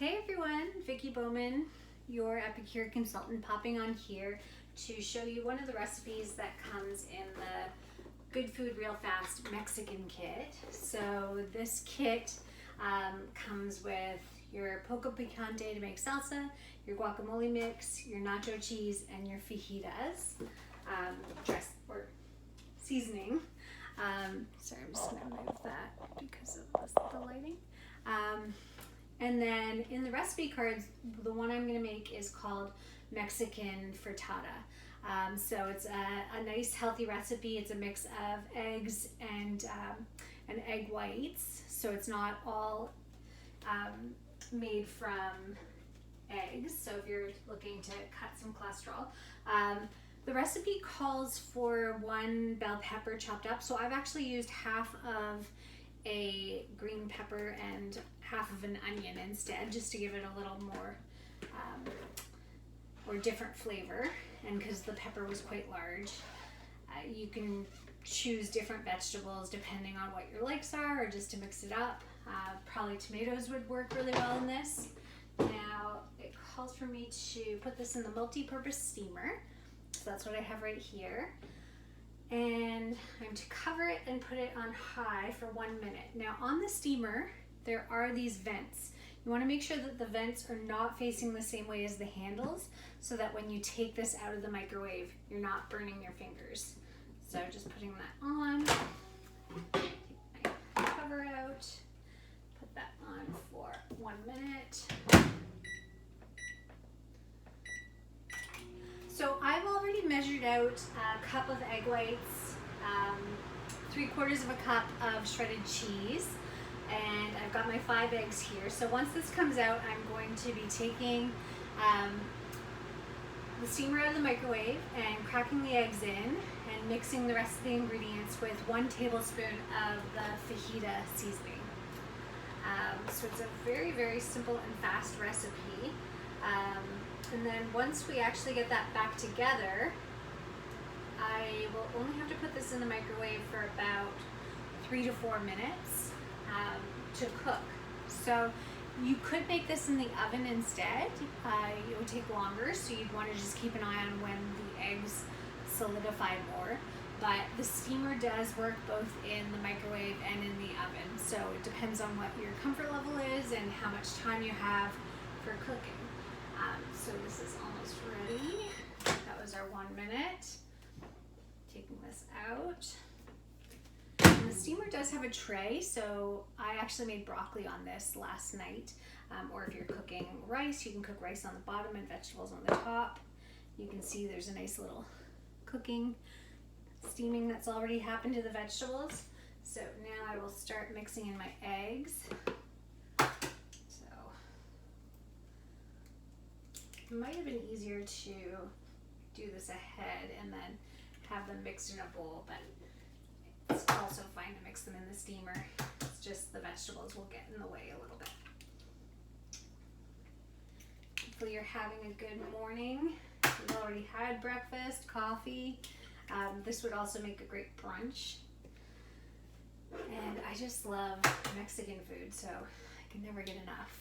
Hey everyone, Vicki Bowman, your Epicure consultant, popping on here to show you one of the recipes that comes in the Good Food Real Fast Mexican kit. So this kit comes with your poco picante to make salsa, your guacamole mix, your nacho cheese, and your fajitas dress or seasoning. Sorry, I'm just gonna move that because of the lighting. And then in the recipe cards, the one I'm going to make is called Mexican Frittata. So it's a nice healthy recipe. It's a mix of eggs and egg whites. So it's not all made from eggs. So if you're looking to cut some cholesterol. The recipe calls for 1 bell pepper chopped up. So I've actually used half of a green pepper and half of an onion instead, just to give it a little more or different flavor. And because the pepper was quite large, you can choose different vegetables depending on what your likes are, or just to mix it up. Probably tomatoes would work really well in this. Now it calls for me to put this in the multi-purpose steamer, so that's what I have right here. And I'm to cover it and put it on high for 1 minute. Now on the steamer, there are these vents. You want to make sure that the vents are not facing the same way as the handles, so that when you take this out of the microwave, you're not burning your fingers. So just putting that on, take my cover out, put that on for 1 minute. So I've already measured out a cup of egg whites, 3/4 of a cup of shredded cheese, and I've got my 5 eggs here. So once this comes out, I'm going to be taking the steamer out of the microwave and cracking the eggs in and mixing the rest of the ingredients with 1 tablespoon of the fajita seasoning. So it's a very, very simple and fast recipe. And then once we actually get that back together, I will only have to put this in the microwave for about 3 to 4 minutes to cook. So you could make this in the oven instead. It would take longer, so you'd want to just keep an eye on when the eggs solidify more. But the steamer does work both in the microwave and in the oven. So it depends on what your comfort level is and how much time you have for cooking. So this is almost ready. That was our 1 minute. Taking this out. And the steamer does have a tray, so I actually made broccoli on this last night. Or if you're cooking rice, you can cook rice on the bottom and vegetables on the top. You can see there's a nice little steaming that's already happened to the vegetables. So now I will start mixing in my eggs. It might have been easier to do this ahead and then have them mixed in a bowl, but it's also fine to mix them in the steamer. It's just the vegetables will get in the way a little bit. Hopefully you're having a good morning. You've already had breakfast, coffee. This would also make a great brunch. And I just love Mexican food, so I can never get enough.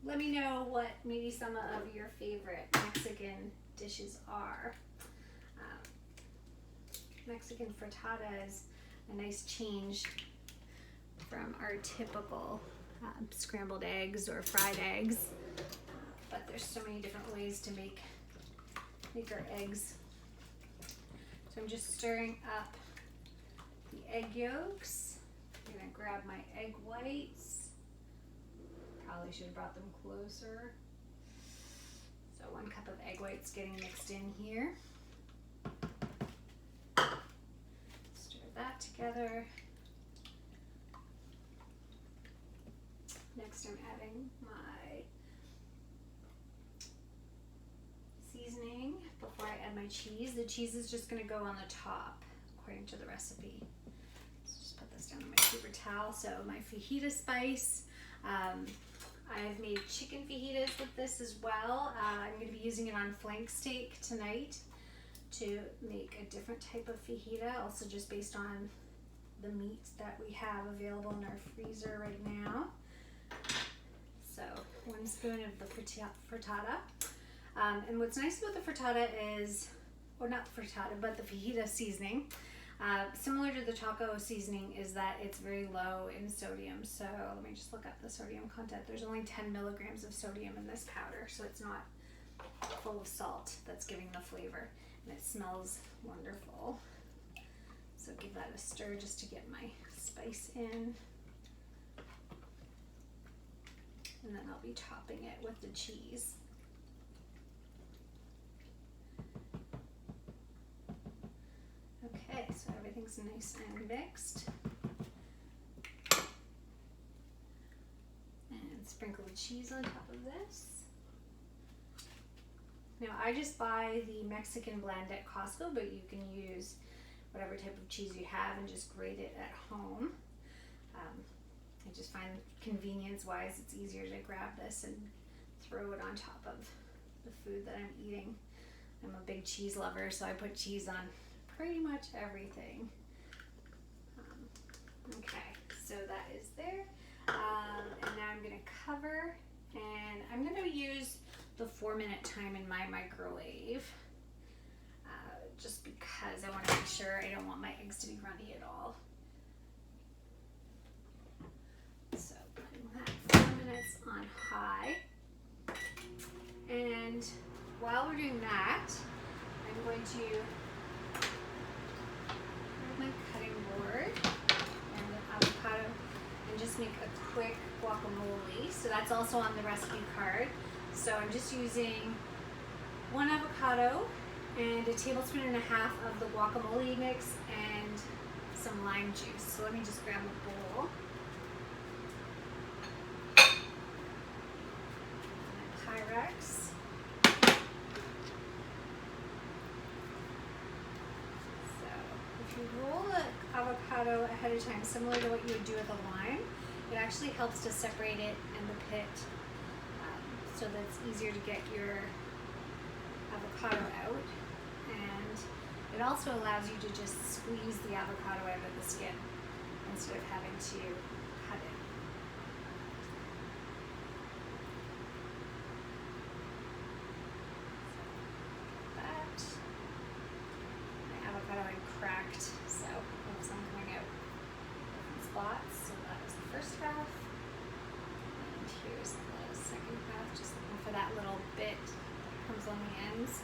Let me know what maybe some of your favorite Mexican dishes are. Mexican frittata is a nice change from our typical scrambled eggs or fried eggs. But there's so many different ways to make our eggs. So I'm just stirring up the egg yolks. I'm gonna grab my egg whites. Probably should have brought them closer. So 1 cup of egg whites getting mixed in here. Stir that together. Next I'm adding my seasoning before I add my cheese. The cheese is just going to go on the top according to the recipe. So just put this down on my paper towel. So my fajita spice. I've made chicken fajitas with this as well. I'm going to be using it on flank steak tonight to make a different type of fajita, also just based on the meat that we have available in our freezer right now. So 1 spoon of the frittata. And what's nice about the frittata is, or not the frittata, but the fajita seasoning, similar to the taco seasoning, is that it's very low in sodium. So let me just look up the sodium content. There's only 10 milligrams of sodium in this powder, so it's not full of salt that's giving the flavor. And it smells wonderful. So give that a stir just to get my spice in. And then I'll be topping it with the cheese. Okay, so everything's nice and mixed. And sprinkle the cheese on top of this. Now I just buy the Mexican blend at Costco, but you can use whatever type of cheese you have and just grate it at home. I just find convenience-wise it's easier to grab this and throw it on top of the food that I'm eating. I'm a big cheese lover, so I put cheese on pretty much everything. Okay, so that is there. And now I'm gonna cover, and I'm gonna use the 4-minute time in my microwave, just because I want to make sure I don't want my eggs to be runny at all. So putting that 4 minutes on high. And while we're doing that, I'm going to grab my cutting board and the avocado and just make a quick guacamole. So that's also on the recipe card. So I'm just using 1 avocado and 1.5 tablespoons of the guacamole mix and some lime juice. So let me just grab a bowl. And Pyrex. So if you roll the avocado ahead of time, similar to what you would do with a lime, it actually helps to separate it in the pit, so that it's easier to get your avocado out. And it also allows you to just squeeze the avocado out of the skin instead of having to cut it. So that. My avocado had cracked, so I have some coming out in spots. So that was the first half. And here's the second half, just looking for that little bit that comes on the ends.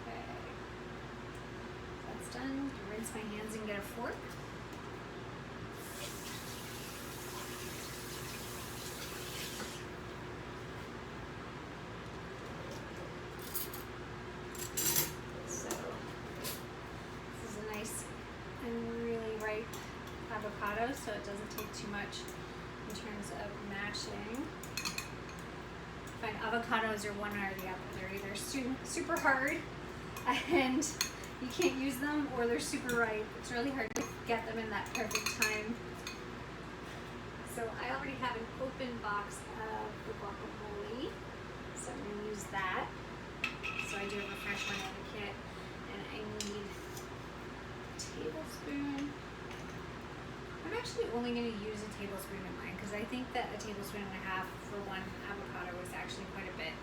Okay, that's done. Rinse my hands and get a fork. Avocado, so it doesn't take too much in terms of mashing. I find avocados are one or the other. They're either super hard and you can't use them, or they're super ripe. It's really hard to get them in that perfect time. So I already have an open box of the guacamole, so I'm going to use that. So I do have a fresh one in the kit, and I need a tablespoon. I'm actually only going to use a tablespoon in mine because I think that 1.5 tablespoons for 1 avocado is actually quite a bit.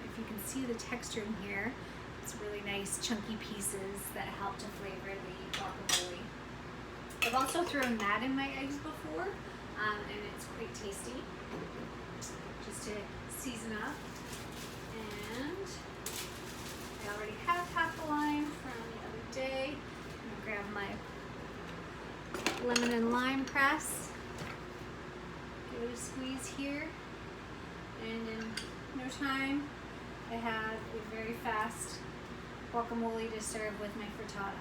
If you can see the texture in here, it's really nice chunky pieces that help to flavor the guacamole. I've also thrown that in my eggs before, and it's quite tasty, just to season up. And I already have half a lime from the other day. I'm going to grab my lemon and lime press, give it a squeeze here, and in no time I have a very fast guacamole to serve with my frittata.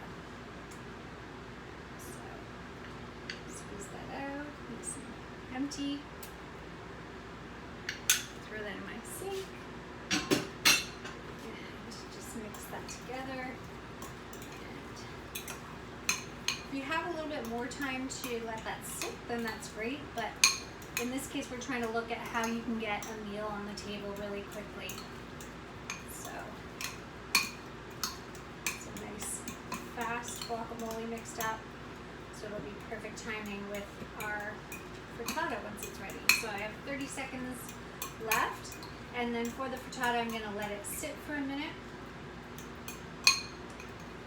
So squeeze that out, nice and empty, throw that in my sink, and just mix that together. If you have a little bit more time to let that sit, then that's great, but in this case we're trying to look at how you can get a meal on the table really quickly. So it's a nice fast guacamole. guacamole mixed up. So it'll be perfect timing with our frittata once it's ready. So I have 30 seconds left. And then for the frittata, I'm gonna let it sit for a minute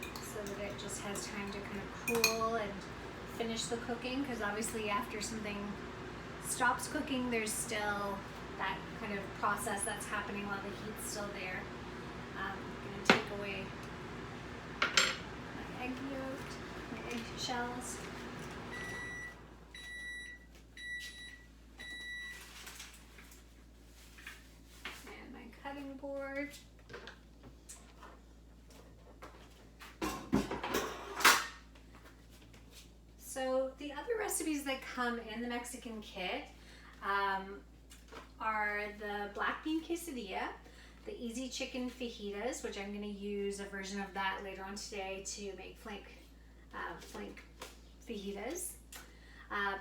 so that it just has time to kind of cool and finish the cooking, because obviously after something stops cooking, there's still that kind of process that's happening while the heat's still there. I'm gonna take away my egg yolk, my egg shells. And my cutting board. So the other recipes that come in the Mexican kit are the black bean quesadilla, the easy chicken fajitas, which I'm going to use a version of that later on today to make flank fajitas.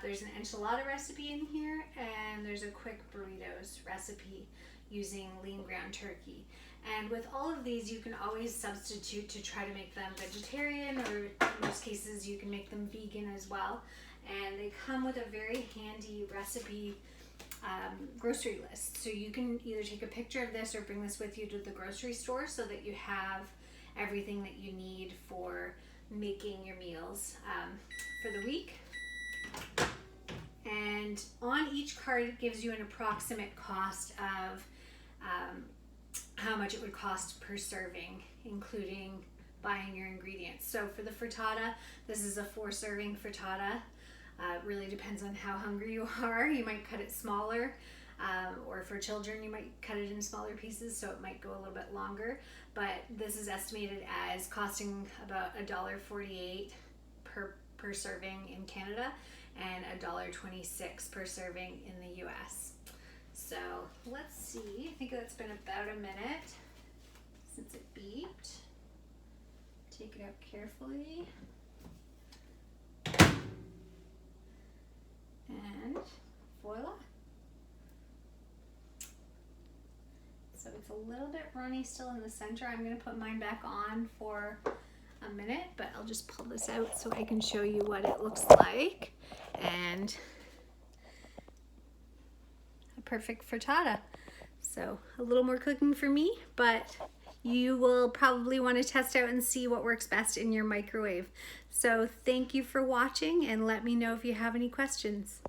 There's an enchilada recipe in here, and there's a quick burritos recipe using lean ground turkey. And with all of these, you can always substitute to try to make them vegetarian, or in most cases you can make them vegan as well. And they come with a very handy recipe grocery list. So you can either take a picture of this or bring this with you to the grocery store so that you have everything that you need for making your meals for the week. And on each card, it gives you an approximate cost of how much it would cost per serving, including buying your ingredients. So for the frittata, this is a 4-serving frittata. It really depends on how hungry you are. You might cut it smaller, or for children, you might cut it in smaller pieces, so it might go a little bit longer. But this is estimated as costing about $1.48 per serving in Canada, and $1.26 per serving in the US. So let's see, I think that's been about a minute since it beeped. Take it out carefully. And voila. So it's a little bit runny still in the center. I'm going to put mine back on for a minute, but I'll just pull this out so I can show you what it looks like. And a perfect frittata. So a little more cooking for me, but you will probably want to test out and see what works best in your microwave. So thank you for watching, and let me know if you have any questions.